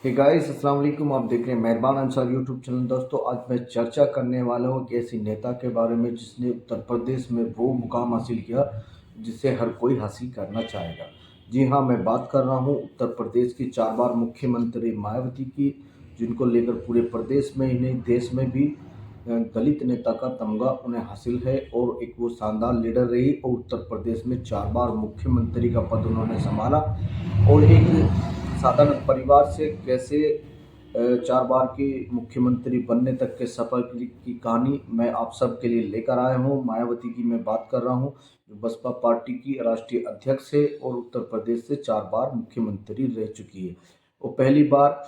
Hey guys, अस्सलाम वालेकुम। आप देख रहे हैं मेहरबान अंसार यूट्यूब चैनल। दोस्तों, आज मैं चर्चा करने वाला हूँ एक ऐसी नेता के बारे में जिसने उत्तर प्रदेश में वो मुकाम हासिल किया जिसे हर कोई हासिल करना चाहेगा। जी हाँ, मैं बात कर रहा हूँ उत्तर प्रदेश की 4 बार मुख्यमंत्री मायावती की, जिनको लेकर पूरे प्रदेश में ही नहीं देश में भी दलित नेता का तमगा उन्हें हासिल है और एक वो शानदार लीडर रही और उत्तर प्रदेश में 4 बार मुख्यमंत्री का पद उन्होंने संभाला और एक साधारण परिवार से कैसे 4 बार के मुख्यमंत्री बनने तक के सफ़र की कहानी मैं आप सबके लिए लेकर आया हूँ। मायावती की मैं बात कर रहा हूँ, जो बसपा पार्टी की राष्ट्रीय अध्यक्ष है और उत्तर प्रदेश से 4 बार मुख्यमंत्री रह चुकी है। वो पहली बार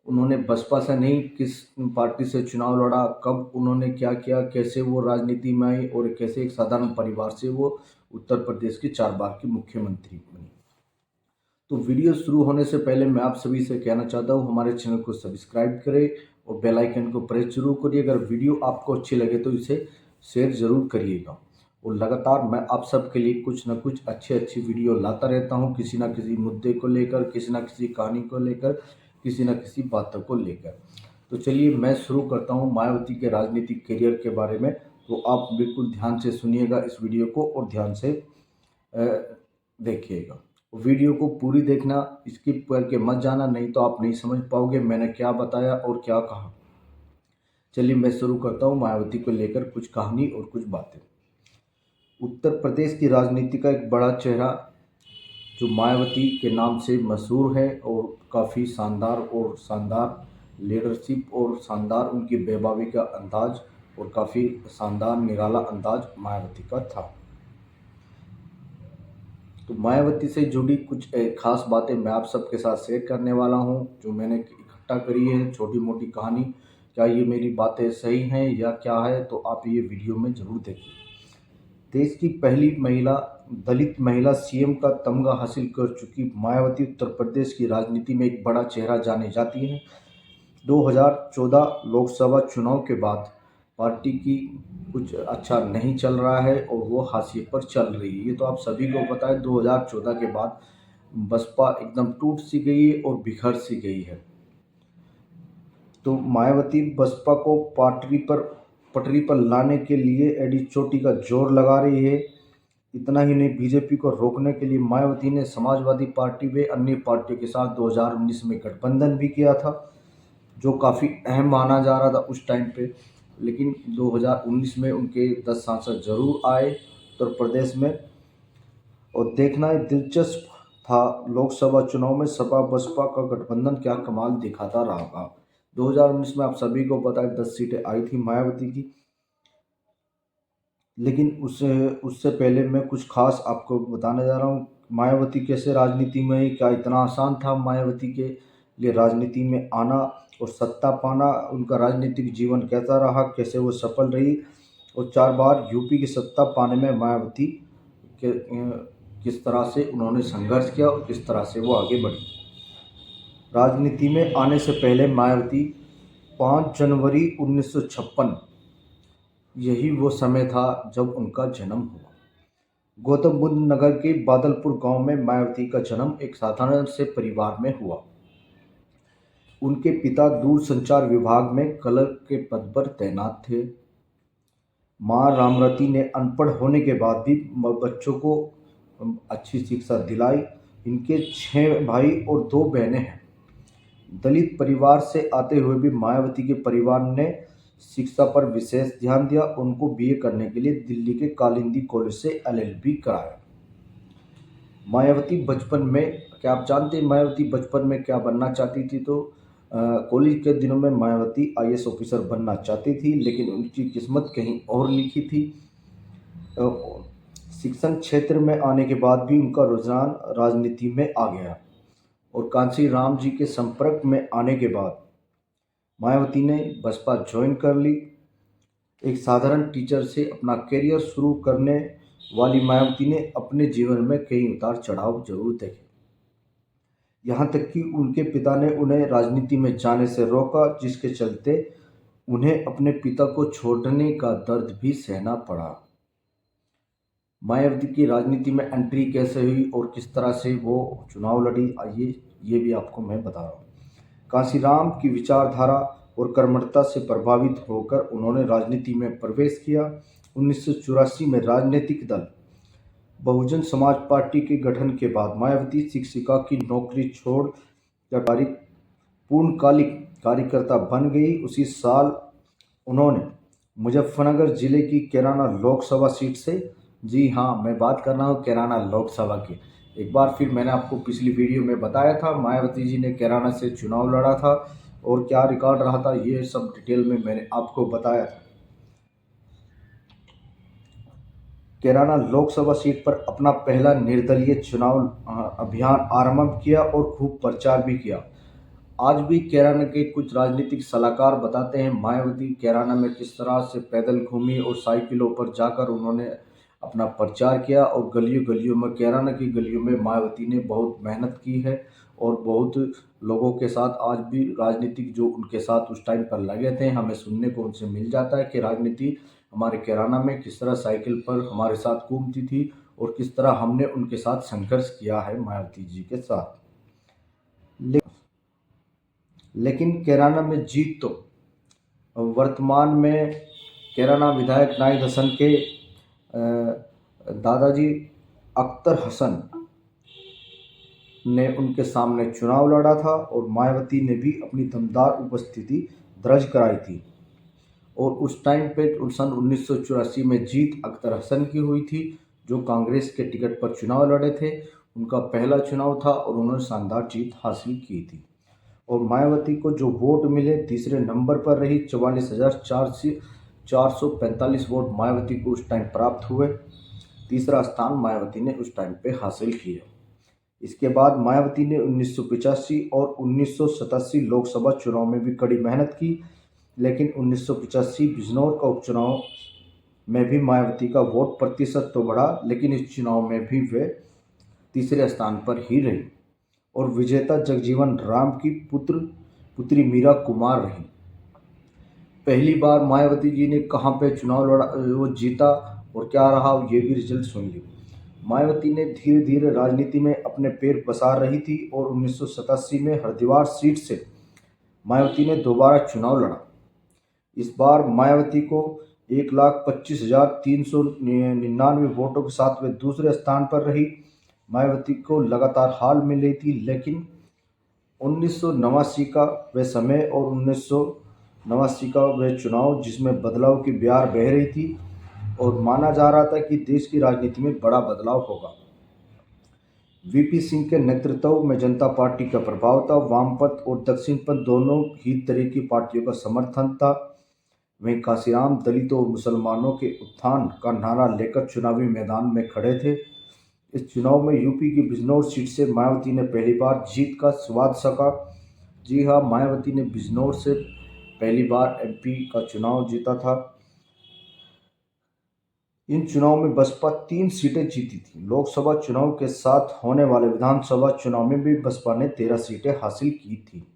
उन्होंने बसपा से नहीं, किस पार्टी से चुनाव लड़ा, कब उन्होंने क्या किया, कैसे वो राजनीति में आई और कैसे एक साधारण परिवार से वो उत्तर प्रदेश की 4 बार की मुख्यमंत्री बनी। तो वीडियो शुरू होने से पहले मैं आप सभी से कहना चाहता हूँ, हमारे चैनल को सब्सक्राइब करें और बेल आइकन को प्रेस जरूर करिए। अगर वीडियो आपको अच्छी लगे तो इसे शेयर ज़रूर करिएगा और लगातार मैं आप सबके लिए कुछ न कुछ अच्छी वीडियो लाता रहता हूँ, किसी न किसी मुद्दे को लेकर, किसी न किसी कहानी को लेकर, किसी न किसी बातों को लेकर। तो चलिए मैं शुरू करता हूँ मायावती के राजनीतिक करियर के बारे में। तो आप बिल्कुल ध्यान से सुनिएगा इस वीडियो को और ध्यान से देखिएगा। वीडियो को पूरी देखना, स्किप करके मत जाना, नहीं तो आप नहीं समझ पाओगे मैंने क्या बताया और क्या कहा। चलिए मैं शुरू करता हूँ मायावती को लेकर कुछ कहानी और कुछ बातें। उत्तर प्रदेश की राजनीति का एक बड़ा चेहरा जो मायावती के नाम से मशहूर है और काफ़ी शानदार लीडरशिप और शानदार उनकी बेबावी का अंदाज और काफ़ी शानदार निराला अंदाज मायावती का था। तो मायावती से जुड़ी कुछ खास बातें मैं आप सबके साथ शेयर करने वाला हूं, जो मैंने इकट्ठा करी है, छोटी मोटी कहानी। क्या ये मेरी बातें सही हैं या क्या है, तो आप ये वीडियो में ज़रूर देखिए। देश की पहली महिला, दलित महिला सीएम का तमगा हासिल कर चुकी मायावती उत्तर प्रदेश की राजनीति में एक बड़ा चेहरा जानी जाती है। 2014 लोकसभा चुनाव के बाद पार्टी की कुछ अच्छा नहीं चल रहा है और वो हाशिए पर चल रही है। ये तो आप सभी को पता है। 2014 के बाद बसपा एकदम टूट सी गई है और बिखर सी गई है। तो मायावती बसपा को पटरी पर लाने के लिए एडी चोटी का जोर लगा रही है। इतना ही नहीं, बीजेपी को रोकने के लिए मायावती ने समाजवादी पार्टी व अन्य पार्टियों के साथ 2019 में गठबंधन भी किया था, जो काफ़ी अहम माना जा रहा था उस टाइम पे। लेकिन 2019 में उनके 10 सांसद जरूर आए उत्तर प्रदेश में। और देखना एक दिलचस्प था, लोकसभा चुनाव में सपा बसपा का गठबंधन क्या कमाल दिखाता रहा। 2019 में आप सभी को पता है 10 सीटें आई थी मायावती की। लेकिन उससे उससे पहले मैं कुछ खास आपको बताने जा रहा हूँ, मायावती कैसे राजनीति में आई, क्या इतना आसान था मायावती के लिए राजनीति में आना और सत्ता पाना, उनका राजनीतिक जीवन कैसा रहा, कैसे वो सफल रही और 4 बार यूपी की सत्ता पाने में मायावती के किस तरह से उन्होंने संघर्ष किया और किस तरह से वो आगे बढ़ी। राजनीति में आने से पहले मायावती 5 जनवरी 1956, यही वो समय था जब उनका जन्म हुआ। गौतम बुद्ध नगर के बादलपुर गांव में मायावती का जन्म एक साधारण से परिवार में हुआ। उनके पिता दूरसंचार विभाग में क्लर्क के पद पर तैनात थे। मां रामरती ने अनपढ़ होने के बाद भी बच्चों को अच्छी शिक्षा दिलाई। इनके 6 भाई और 2 बहनें हैं। दलित परिवार से आते हुए भी मायावती के परिवार ने शिक्षा पर विशेष ध्यान दिया। उनको बीए करने के लिए दिल्ली के कालिंदी कॉलेज से एलएलबी कराया। मायावती बचपन में, क्या आप जानते हैं मायावती बचपन में क्या बनना चाहती थी? तो कॉलेज के दिनों में मायावती आईएएस ऑफिसर बनना चाहती थी, लेकिन उनकी किस्मत कहीं और लिखी थी। शिक्षण क्षेत्र में आने के बाद भी उनका रुझान राजनीति में आ गया और कांशी राम जी के संपर्क में आने के बाद मायावती ने बसपा ज्वाइन कर ली। एक साधारण टीचर से अपना करियर शुरू करने वाली मायावती ने अपने जीवन में कई उतार चढ़ाव जरूर देखे। यहाँ तक कि उनके पिता ने उन्हें राजनीति में जाने से रोका, जिसके चलते उन्हें अपने पिता को छोड़ने का दर्द भी सहना पड़ा। मायावती की राजनीति में एंट्री कैसे हुई और किस तरह से वो चुनाव लड़ी, आइए ये भी आपको मैं बता रहा हूँ। कांशीराम की विचारधारा और कर्मठता से प्रभावित होकर उन्होंने राजनीति में प्रवेश किया। 1984 में राजनीतिक दल बहुजन समाज पार्टी के गठन के बाद मायावती शिक्षिका की नौकरी छोड़ पूर्णकालिक कार्यकर्ता बन गई। उसी साल उन्होंने मुजफ्फरनगर जिले की कैराना लोकसभा सीट से, जी हाँ, मैं बात कर रहा हूँ कैराना लोकसभा की। एक बार फिर मैंने आपको पिछली वीडियो में बताया था मायावती जी ने कैराना से चुनाव लड़ा था और क्या रिकॉर्ड रहा था, ये सब डिटेल में मैंने आपको बताया था। कैराना लोकसभा सीट पर अपना पहला निर्दलीय चुनाव अभियान आरंभ किया और खूब प्रचार भी किया। आज भी कैराना के कुछ राजनीतिक सलाहकार बताते हैं मायावती कैराना में किस तरह से पैदल घूमी और साइकिलों पर जाकर उन्होंने अपना प्रचार किया और गलियों गलियों में, कैराना की गलियों में मायावती ने बहुत मेहनत की है और बहुत लोगों के साथ आज भी राजनीतिक जो उनके साथ उस टाइम पर लगे थे, हमें सुनने को उनसे मिल जाता है कि राजनीति हमारे कैराना में किस तरह साइकिल पर हमारे साथ घूमती थी और किस तरह हमने उनके साथ संघर्ष किया है मायावती जी के साथ। लेकिन कैराना में जीत तो वर्तमान में कैराना विधायक नाहिद हसन के दादाजी अख्तर हसन ने उनके सामने चुनाव लड़ा था और मायावती ने भी अपनी दमदार उपस्थिति दर्ज कराई थी और उस टाइम पे सन 1984 में जीत अख्तर हसन की हुई थी जो कांग्रेस के टिकट पर चुनाव लड़े थे। उनका पहला चुनाव था और उन्होंने शानदार जीत हासिल की थी और मायावती को जो वोट मिले तीसरे नंबर पर रही। 44,445 वोट मायावती को उस टाइम प्राप्त हुए। तीसरा स्थान मायावती ने उस टाइम पे हासिल किया। इसके बाद मायावती ने 1985 और 1987 लोकसभा चुनाव में भी कड़ी मेहनत की, लेकिन 1985 बिजनौर का उपचुनाव में भी मायावती का वोट प्रतिशत तो बढ़ा, लेकिन इस चुनाव में भी वे तीसरे स्थान पर ही रही और विजेता जगजीवन राम की पुत्री मीरा कुमार रही। पहली बार मायावती जी ने कहाँ पे चुनाव लड़ा, वो जीता और क्या रहा, ये भी रिजल्ट सुन ली। मायावती ने धीरे धीरे राजनीति में अपने पैर पसार रही थी और 1987 में हरिद्वार सीट से मायावती ने दोबारा चुनाव लड़ा। इस बार मायावती को 1,25,399 वोटों के साथ वे दूसरे स्थान पर रही। मायावती को लगातार हार मिल रही थी, लेकिन 1989 का वह समय और 1989 का वह चुनाव जिसमें बदलाव की बयार बह रही थी और माना जा रहा था कि देश की राजनीति में बड़ा बदलाव होगा। वीपी सिंह के नेतृत्व में जनता पार्टी का प्रभाव था। वामपंथ और दक्षिणपंथ दोनों ही तरह की पार्टियों का समर्थन था। वहीं कांशीराम दलितों और मुसलमानों के उत्थान का नारा लेकर चुनावी मैदान में खड़े थे। इस चुनाव में यूपी की बिजनौर सीट से मायावती ने पहली बार जीत का स्वाद सका। जी हाँ, मायावती ने बिजनौर से पहली बार एमपी का चुनाव जीता था। इन चुनाव में बसपा 3 सीटें जीती थी। लोकसभा चुनाव के साथ होने वाले विधानसभा चुनाव में भी बसपा ने 13 सीटें हासिल की थी,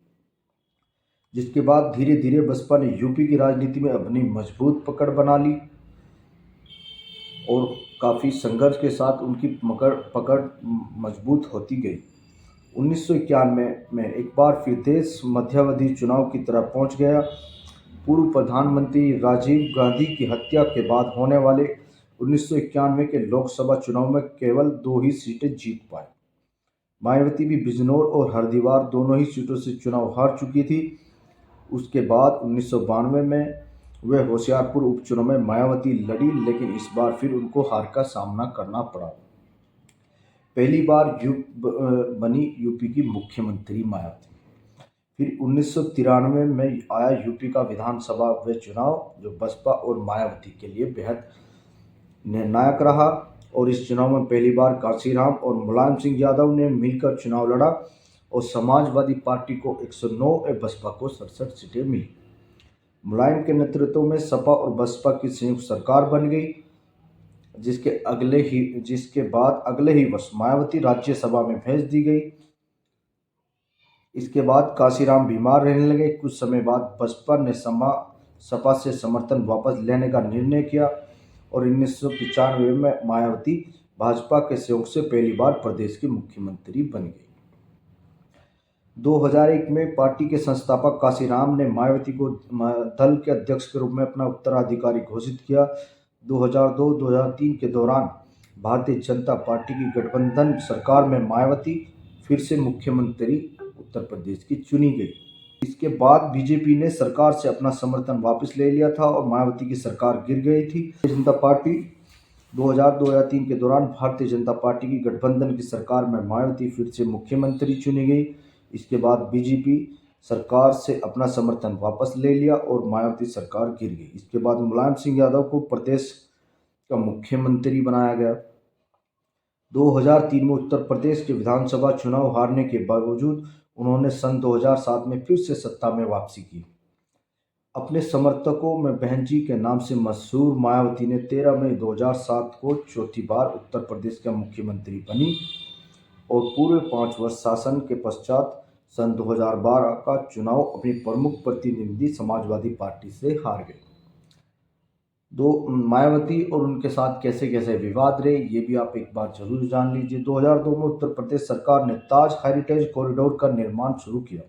जिसके बाद धीरे धीरे बसपा ने यूपी की राजनीति में अपनी मजबूत पकड़ बना ली और काफ़ी संघर्ष के साथ उनकी पकड़ मजबूत होती गई। 1991 में एक बार फिर देश मध्यावधि चुनाव की तरफ पहुंच गया। पूर्व प्रधानमंत्री राजीव गांधी की हत्या के बाद होने वाले 1991 के लोकसभा चुनाव में केवल 2 ही सीटें जीत पाई। मायावती भी बिजनौर और हरिद्वार दोनों ही सीटों से चुनाव हार चुकी थी। उसके बाद 1992 में वे होशियारपुर उपचुनाव में मायावती लड़ी, लेकिन इस बार फिर उनको हार का सामना करना पड़ा। पहली बार बनी यूपी की मुख्यमंत्री मायावती। फिर 1993 में आया यूपी का विधानसभा व चुनाव, जो बसपा और मायावती के लिए बेहद निर्णायक रहा और इस चुनाव में पहली बार कांशीराम और मुलायम सिंह यादव ने मिलकर चुनाव लड़ा और समाजवादी पार्टी को 109 और बसपा को 67 सीटें मिली। मुलायम के नेतृत्व में सपा और बसपा की संयुक्त सरकार बन गई, जिसके बाद अगले ही वर्ष मायावती राज्यसभा में भेज दी गई। इसके बाद कांशीराम बीमार रहने लगे। कुछ समय बाद बसपा ने सपा से समर्थन वापस लेने का निर्णय किया और 1995 में मायावती भाजपा के सहयोग से पहली बार प्रदेश की मुख्यमंत्री बन गई। 2001 में पार्टी के संस्थापक काशीराम ने मायावती को दल के अध्यक्ष के रूप में अपना उत्तराधिकारी घोषित किया। 2002-2003 के दौरान भारतीय जनता पार्टी की गठबंधन सरकार में मायावती फिर से मुख्यमंत्री उत्तर प्रदेश की चुनी गई। इसके बाद बीजेपी ने सरकार से अपना समर्थन वापस ले लिया था और मायावती की सरकार गिर गई थी। जनता पार्टी 2000-2003 के दौरान भारतीय जनता पार्टी की गठबंधन की सरकार में मायावती फिर से मुख्यमंत्री चुनी गई। इसके बाद बीजेपी सरकार से अपना समर्थन वापस ले लिया और मायावती सरकार गिर गई। इसके बाद मुलायम सिंह यादव को प्रदेश का मुख्यमंत्री बनाया गया। 2003 में उत्तर प्रदेश के विधानसभा चुनाव हारने के बावजूद उन्होंने सन 2007 में फिर से सत्ता में वापसी की। अपने समर्थकों में बहन जी के नाम से मशहूर मायावती ने 13 मई 2007 को चौथी बार उत्तर प्रदेश का मुख्यमंत्री बनी और पूरे 5 वर्ष शासन के पश्चात सन 2012 का चुनाव अपनी प्रमुख प्रतिद्वंदी समाजवादी पार्टी से हार गए। मायावती और उनके साथ कैसे कैसे विवाद रहे ये भी आप एक बार जरूर जान लीजिए। 2002 में उत्तर प्रदेश सरकार ने ताज हेरिटेज कॉरिडोर का निर्माण शुरू किया।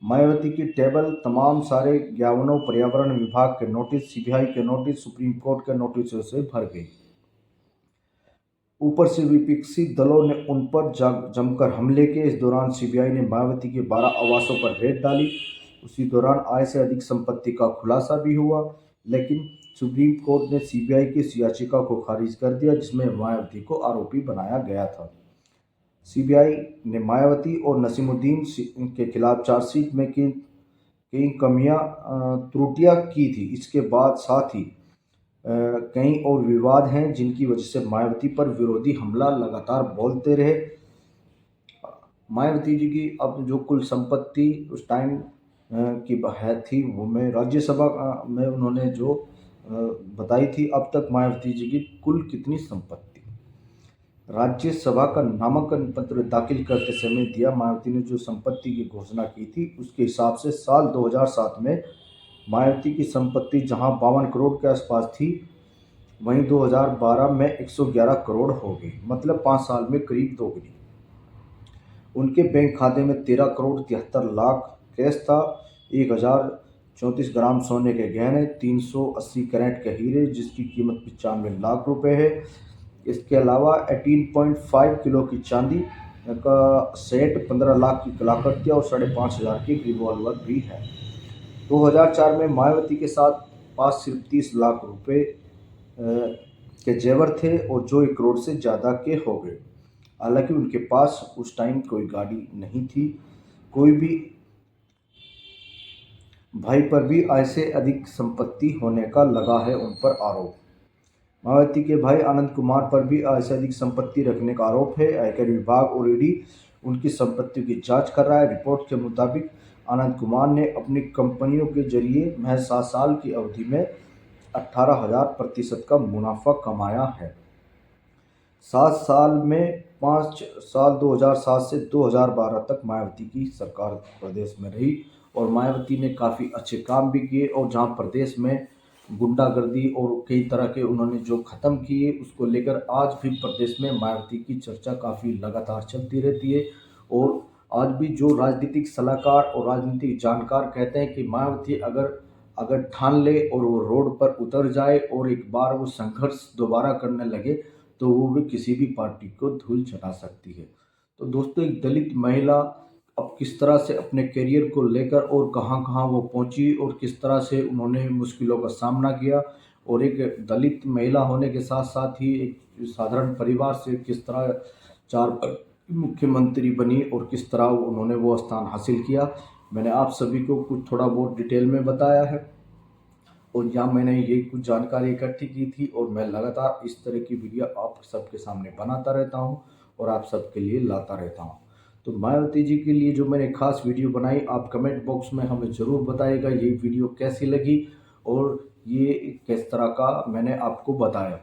मायावती की टेबल तमाम सारे 51 पर्यावरण विभाग के नोटिस, सीबीआई के नोटिस, सुप्रीम कोर्ट के नोटिसों से भर गई। ऊपर से विपक्षी दलों ने उन पर जमकर हमले किए। इस दौरान सीबीआई ने मायावती के 12 आवासों पर रेड डाली। उसी दौरान आय से अधिक संपत्ति का खुलासा भी हुआ, लेकिन सुप्रीम कोर्ट ने सीबीआई की इस याचिका को खारिज कर दिया जिसमें मायावती को आरोपी बनाया गया था। सीबीआई ने मायावती और नसीमुद्दीन के खिलाफ चार्जशीट में कई त्रुटियां की थी। इसके बाद साथ ही कई और विवाद हैं जिनकी वजह से मायावती पर विरोधी हमला लगातार बोलते रहे। मायावती जी की अब जो कुल संपत्ति उस टाइम की है थी वो मैं राज्यसभा में उन्होंने जो बताई थी। अब तक मायावती जी की कुल कितनी संपत्ति राज्यसभा का नामांकन पत्र दाखिल करते समय दिया। मायावती ने जो संपत्ति की घोषणा की थी उसके हिसाब से साल 2007 में मायावती की संपत्ति जहां 52 करोड़ के आसपास थी, वहीं 2012 में 111 करोड़ हो गई, मतलब 5 साल में करीब दोगुनी। उनके बैंक खाते में 13 करोड़ 73 लाख कैश था, 1034 ग्राम सोने के गहने, 380 कैरेट के हीरे जिसकी कीमत 95 लाख रुपए है। इसके अलावा 18.5 किलो की चांदी का सेट, 15 लाख की कलाकृतियाँ और 5,500 की रिवॉल्वर भी है। 2004 में मायावती के साथ पास सिर्फ 30 लाख रुपए के जेवर थे और जो 1 करोड़ से ज़्यादा के हो गए। हालांकि उनके पास उस टाइम कोई गाड़ी नहीं थी। कोई भी भाई पर भी आय से अधिक संपत्ति होने का लगा है उन पर आरोप। मायावती के भाई आनंद कुमार पर भी आय से अधिक संपत्ति रखने का आरोप है। आयकर विभाग और ईडी उनकी संपत्ति की जांच कर रहा है। रिपोर्ट के मुताबिक आनंद कुमार ने अपनी कंपनियों के जरिए महज 7 साल की अवधि में 18,000% का मुनाफा कमाया है। 7 साल में 5 साल 2007 से 2012 तक मायावती की सरकार प्रदेश में रही और मायावती ने काफ़ी अच्छे काम भी किए और जहां प्रदेश में गुंडागर्दी और कई तरह के उन्होंने जो ख़त्म किए उसको लेकर आज भी प्रदेश में मायावती की चर्चा काफ़ी लगातार चलती रहती है। और आज भी जो राजनीतिक सलाहकार और राजनीतिक जानकार कहते हैं कि मायावती अगर ठान ले और वो रोड पर उतर जाए और एक बार वो संघर्ष दोबारा करने लगे तो वो भी किसी भी पार्टी को धूल चटा सकती है। तो दोस्तों, एक दलित महिला अब किस तरह से अपने करियर को लेकर और कहां कहां वो पहुंची और किस तरह से उन्होंने मुश्किलों का सामना किया और एक दलित महिला होने के साथ साथ ही एक साधारण परिवार से किस तरह 4 मुख्यमंत्री बनी और किस तरह उन्होंने वो स्थान हासिल किया, मैंने आप सभी को कुछ थोड़ा बहुत डिटेल में बताया है। और यहाँ मैंने ये कुछ जानकारी इकट्ठी की थी और मैं लगातार इस तरह की वीडियो आप सबके सामने बनाता रहता हूँ और आप सबके लिए लाता रहता हूँ। तो मायावती जी के लिए जो मैंने खास वीडियो बनाई, आप कमेंट बॉक्स में हमें ज़रूर बताइएगा ये वीडियो कैसी लगी और ये किस तरह का मैंने आपको बताया।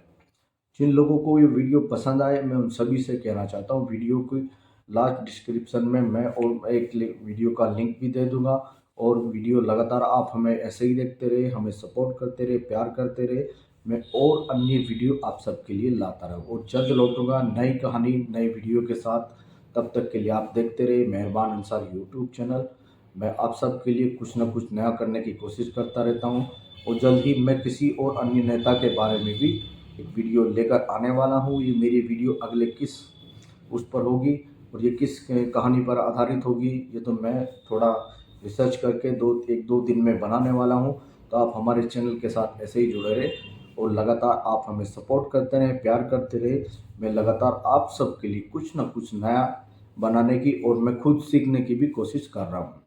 जिन लोगों को ये वीडियो पसंद आए मैं उन सभी से कहना चाहता हूँ वीडियो की लास्ट डिस्क्रिप्शन में मैं और एक वीडियो का लिंक भी दे दूँगा और वीडियो लगातार आप हमें ऐसे ही देखते रहे, हमें सपोर्ट करते रहे, प्यार करते रहे। मैं और अन्य वीडियो आप सबके लिए लाता रहूँ और जल्द लौटूंगा नई कहानी नई वीडियो के साथ। तब तक के लिए आप देखते रहिए मेहरबान अंसार यूट्यूब चैनल। मैं आप सबके लिए कुछ न कुछ नया करने की कोशिश करता रहता हूँ और जल्द ही मैं किसी और अन्य नेता के बारे में भी एक वीडियो लेकर आने वाला हूँ। ये मेरी वीडियो अगले किस उस पर होगी और ये किस कहानी पर आधारित होगी, ये तो मैं थोड़ा रिसर्च करके एक दो दिन में बनाने वाला हूँ। तो आप हमारे चैनल के साथ ऐसे ही जुड़े रहे और लगातार आप हमें सपोर्ट करते रहें, प्यार करते रहे। मैं लगातार आप सबके लिए कुछ न कुछ नया बनाने की और मैं खुद सीखने की भी कोशिश कर रहा हूँ।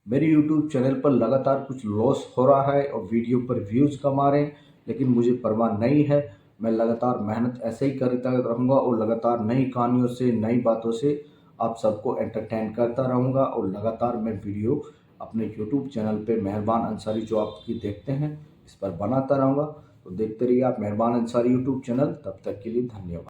मेरे यूट्यूब चैनल पर लगातार कुछ लॉस हो रहा है और वीडियो पर व्यूज़ कम आ रहे हैं, लेकिन मुझे परवाह नहीं है। मैं लगातार मेहनत ऐसे ही करता रहूँगा और लगातार नई कहानियों से, नई बातों से आप सबको एंटरटेन करता रहूँगा और लगातार मैं वीडियो अपने यूट्यूब चैनल पे मेहरबान अंसारी जो आपकी देखते हैं, इस पर बनाता रहूँगा। तो देखते रहिए आप मेहरबान अंसारी यूट्यूब चैनल। तब तक के लिए धन्यवाद।